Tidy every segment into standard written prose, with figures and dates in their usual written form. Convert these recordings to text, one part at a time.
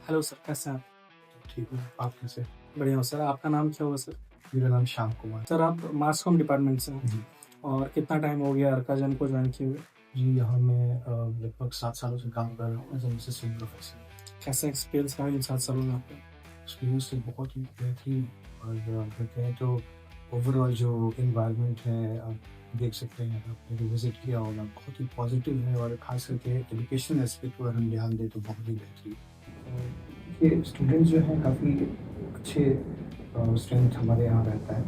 Hello sir, कैसे हैं आप? ठीक हूँ, आप कैसे? बढ़िया हूँ सर। आपका नाम क्या हुआ सर? मेरा नाम श्याम कुमार। सर आप मास कॉम डिपार्टमेंट से हैं जी। और कितना टाइम हो गया अर्काजन को ज्वाइन किए हुए? जी, यहाँ मैं लगभग 7 सालों से काम कर रहा हूँ एज़ एन असिस्टेंट प्रोफेसर। कैसा एक्सपीरियंस रहा इन 7 सालों में आपका? एक्सपीरियंस तो बहुत ही बेहतरीन और अगर कहें तो ओवरऑल जो एनवायरनमेंट है, आप देख सकते हैं, आपने भी विज़िट किया होगा, बहुत ही पॉज़िटिव है और ख़ास करके एजुकेशन एस्पेक्ट पर हम ध्यान दें तो बहुत ही बेहतरीन। देखिए, स्टूडेंट्स जो हैं काफ़ी अच्छे स्ट्रेंथ हमारे यहाँ रहता है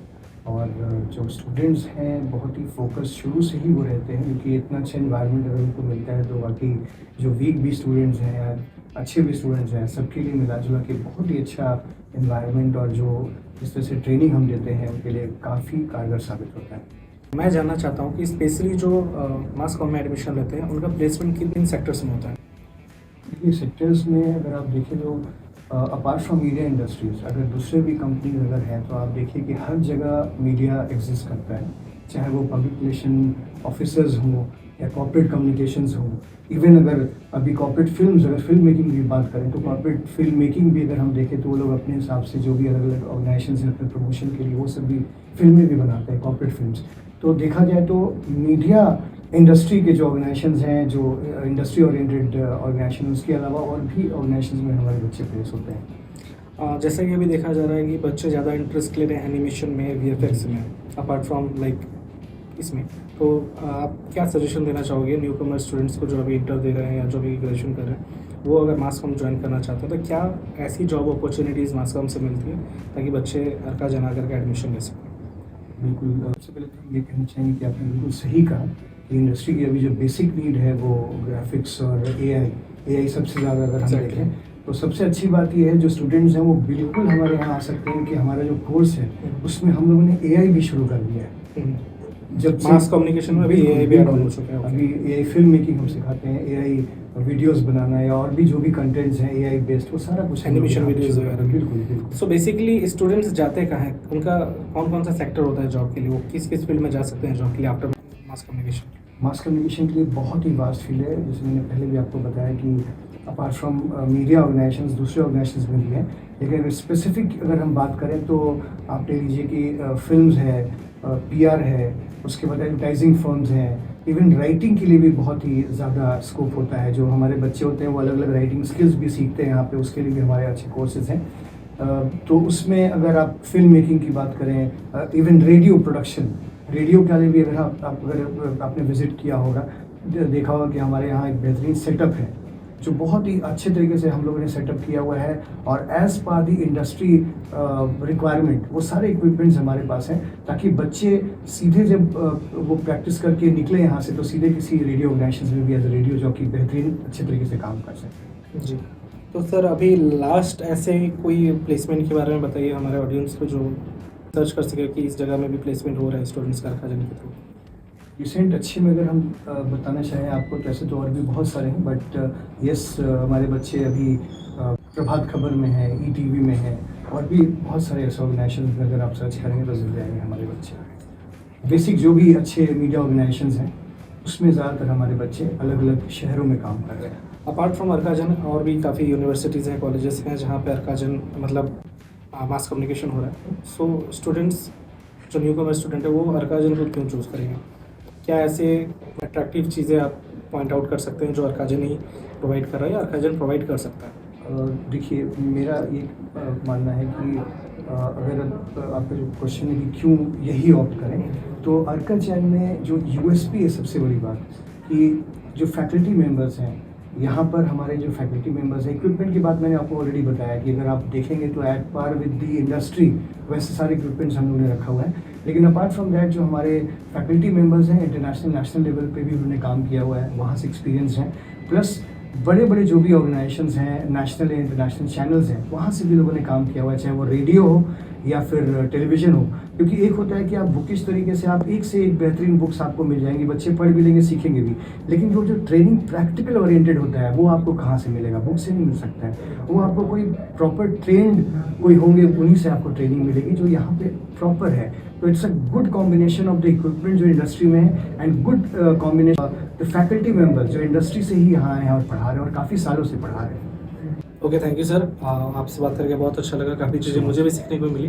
और जो स्टूडेंट्स हैं बहुत ही फोकस शुरू से ही वो रहते हैं, क्योंकि इतना अच्छा एनवायरनमेंट अगर उनको मिलता है तो बाकी जो वीक भी स्टूडेंट्स हैं या अच्छे भी स्टूडेंट्स हैं, सबके लिए मिला जुला के बहुत ही अच्छा एनवायरनमेंट और जो जिस तरह से ट्रेनिंग हम देते हैं उनके लिए काफ़ी कारगर साबित होता है। मैं जानना चाहता हूँ कि स्पेशली जो मास कॉम में एडमिशन लेते हैं उनका प्लेसमेंट किन सेक्टर्स में होता है? देखिए, सेक्टर्स में अगर आप देखें तो अपार्ट फ्रॉम मीडिया इंडस्ट्रीज़ अगर दूसरे भी कंपनीज अगर हैं तो आप देखिए कि हर जगह मीडिया एग्जिस्ट करता है, चाहे वो पब्लिक रिलेशन ऑफिसर्स हों या कॉर्पोरेट कम्युनिकेशंस हों। इवन अगर अभी कॉर्पोरेट फिल्म्स, अगर फिल्म मेकिंग की बात करें तो कॉर्पोरेट फिल्म मेकिंग भी अगर हम देखें तो वो लोग अपने हिसाब से जो भी अलग अलग ऑर्गेनाइजेशन हैं अपने प्रमोशन के लिए वो सब भी फिल्में भी बनाते हैं, कॉर्पोरेट फिल्म्स। तो देखा जाए तो मीडिया इंडस्ट्री के जो ऑर्गेनाइजेशंस हैं, जो इंडस्ट्री ओरिएंटेड ऑर्गेनाइजेशन, उसके अलावा और भी ऑर्गेनाइजेशंस में हमारे बच्चे प्लेस होते हैं। जैसा कि अभी देखा जा रहा है कि बच्चे ज़्यादा इंटरेस्ट ले रहे हैं एनिमेशन में, वीएफएक्स में, अपार्ट फ्रॉम लाइक इसमें। तो आप क्या सजेशन देना चाहोगे न्यू कमर स्टूडेंट्स को जो अभी इंटर दे रहे हैं या जो भी ग्रेजुएशन कर रहे हैं, वो अगर मास कॉम ज्वाइन करना चाहते हैं तो क्या ऐसी जॉब अपॉर्चुनिटीज़ मास कॉम से मिलती है ताकि बच्चे अर्काजन आकर के एडमिशन ले सकें? बिल्कुल, सबसे पहले तो हम ये कहना चाहेंगे कि आपने बिल्कुल सही कहा कि इंडस्ट्री की अभी जो बेसिक नीड है वो ग्राफिक्स और एआई सबसे ज़्यादा अगर हम Exactly. देखें तो सबसे अच्छी बात ये है जो स्टूडेंट्स हैं वो बिल्कुल हमारे यहाँ आ सकते हैं कि हमारा जो कोर्स है उसमें हम लोगों ने एआई भी शुरू कर दिया है। जब से मास कम्युनिकेशन में भी एआई भी ऐड ऑन हो चुका है। अभी एआई फिल्म मेकिंग हम सिखाते हैं, एआई वीडियोस बनाना या और भी जो भी कंटेंट्स हैं एआई बेस्ड, वो सारा कुछ एनिमेशन वीडियोस वगैरह। बिल्कुल बिल्कुल। सो बेसिकली स्टूडेंट्स जाते कहाँ हैं, उनका कौन कौन सा सेक्टर होता है जॉब के लिए, वो किस किस फील्ड में जा सकते हैं जॉब के लिए after mass communication? Mass communication के लिए बहुत ही वास्ट फील्ड है, जैसे मैंने पहले भी आपको बताया कि अपार्ट फ्रॉम मीडिया ऑर्गेनाइजेशंस दूसरे ऑर्गेनाइजेशंस में भी हैं, लेकिन अगर स्पेसिफिक अगर हम बात करें तो आप ले लीजिए कि फिल्म्स है, पीआर है, उसके बाद एडवर्टाइजिंग फर्म्स हैं, इवन राइटिंग के लिए भी बहुत ही ज़्यादा स्कोप होता है। जो हमारे बच्चे होते हैं वो अलग अलग राइटिंग स्किल्स भी सीखते हैं यहाँ पे, उसके लिए भी हमारे अच्छे कोर्सेज हैं। तो उसमें अगर आप फिल्म मेकिंग की बात करें, इवन रेडियो प्रोडक्शन, रेडियो के लिए भी अगर अगर आपने विज़िट किया होगा, देखा होगा कि हमारे यहाँ एक बेहतरीन सेटअप है जो बहुत ही अच्छे तरीके से हम लोगों ने सेटअप किया हुआ है और एज़ पर दी इंडस्ट्री रिक्वायरमेंट वो सारे इक्विपमेंट्स हमारे पास हैं, ताकि बच्चे सीधे जब वो प्रैक्टिस करके निकले यहाँ से तो सीधे किसी रेडियो ऑर्गेनाइजेशन में भी एज रेडियो जॉकी बेहतरीन अच्छे तरीके से काम कर सकें। जी, तो सर अभी लास्ट ऐसे कोई प्लेसमेंट के बारे में बताइए हमारे ऑडियंस को जो सर्च कर सके कि इस जगह में भी प्लेसमेंट हो रहा है स्टूडेंट्स का अर्काजन के थ्रू। रिसेंट अच्छे में अगर हम बताना चाहें आपको तो ऐसे तो और भी बहुत सारे हैं, बट यस, हमारे बच्चे अभी प्रभात खबर में है, ईटीवी में है और भी बहुत सारे ऐसे ऑर्गेनाइजेशन में अगर आप सर्च करेंगे तो मिल जाएंगे हमारे बच्चे। बेसिक जो भी अच्छे मीडिया ऑर्गेनाइजेशन हैं उसमें ज़्यादातर हमारे बच्चे अलग अलग शहरों में काम कर रहे हैं। अपार्ट फ्रॉम अर्काजन और भी काफ़ी यूनिवर्सिटीज़ हैं, कॉलेजेस हैं जहाँ पे अर्काजन मतलब मास कम्युनिकेशन हो रहा है। सो स्टूडेंट्स जो न्यू कमर स्टूडेंट है वो अर्काजन को क्यों चूज़ करेंगे? क्या ऐसे अट्रैक्टिव चीज़ें आप पॉइंट आउट कर सकते हैं जो अर्काजन ही प्रोवाइड कर रहा है या अर्काजन प्रोवाइड कर सकता है? देखिए, मेरा ये मानना है कि अगर आपका जो क्वेश्चन है कि क्यों यही ऑप्ट करें, तो अर्काजन में जो यूएसपी है सबसे बड़ी बात कि जो फैकल्टी मेंबर्स हैं यहाँ पर, हमारे जो फैकल्टी मेंबर्स हैं, इक्विपमेंट की बात मैंने आपको ऑलरेडी बताया कि अगर आप देखेंगे तो at par with the industry वैसे सारे इक्विपमेंट्स हम लोगों ने रखा हुआ है। लेकिन अपार्ट फ्रॉम दैट जो हमारे फैकल्टी मेंबर्स हैं इंटरनेशनल नेशनल लेवल पे भी उन्होंने काम किया हुआ है, वहाँ से एक्सपीरियंस हैं, प्लस बड़े बड़े जो भी ऑर्गेनाइजेशंस हैं, नेशनल या इंटरनेशनल चैनल्स हैं, वहाँ से भी लोगों ने काम किया हुआ है, चाहे वो रेडियो हो या फिर टेलीविज़न हो। क्योंकि एक होता है कि आप बुकिश तरीके से आप एक से एक बेहतरीन बुक्स आपको मिल जाएंगी, बच्चे पढ़ भी लेंगे, सीखेंगे भी, लेकिन वो जो ट्रेनिंग प्रैक्टिकल ओरिएंटेड होता है वो आपको कहाँ से मिलेगा? बुक से नहीं मिल सकता है। वो आपको कोई प्रॉपर ट्रेंड कोई होंगे, उन्हीं से आपको ट्रेनिंग मिलेगी जो यहाँ पे प्रॉपर है। तो it's a good combination of the equipment जो इंडस्ट्री में है and good combination the faculty members जो इंडस्ट्री से ही यहाँ आए हैं और पढ़ा रहे हैं और काफ़ी सालों से पढ़ा रहे हैं। Okay, thank you sir. आपसे बात करके बहुत अच्छा लगा, काफ़ी चीज़ें मुझे भी सीखने को मिली।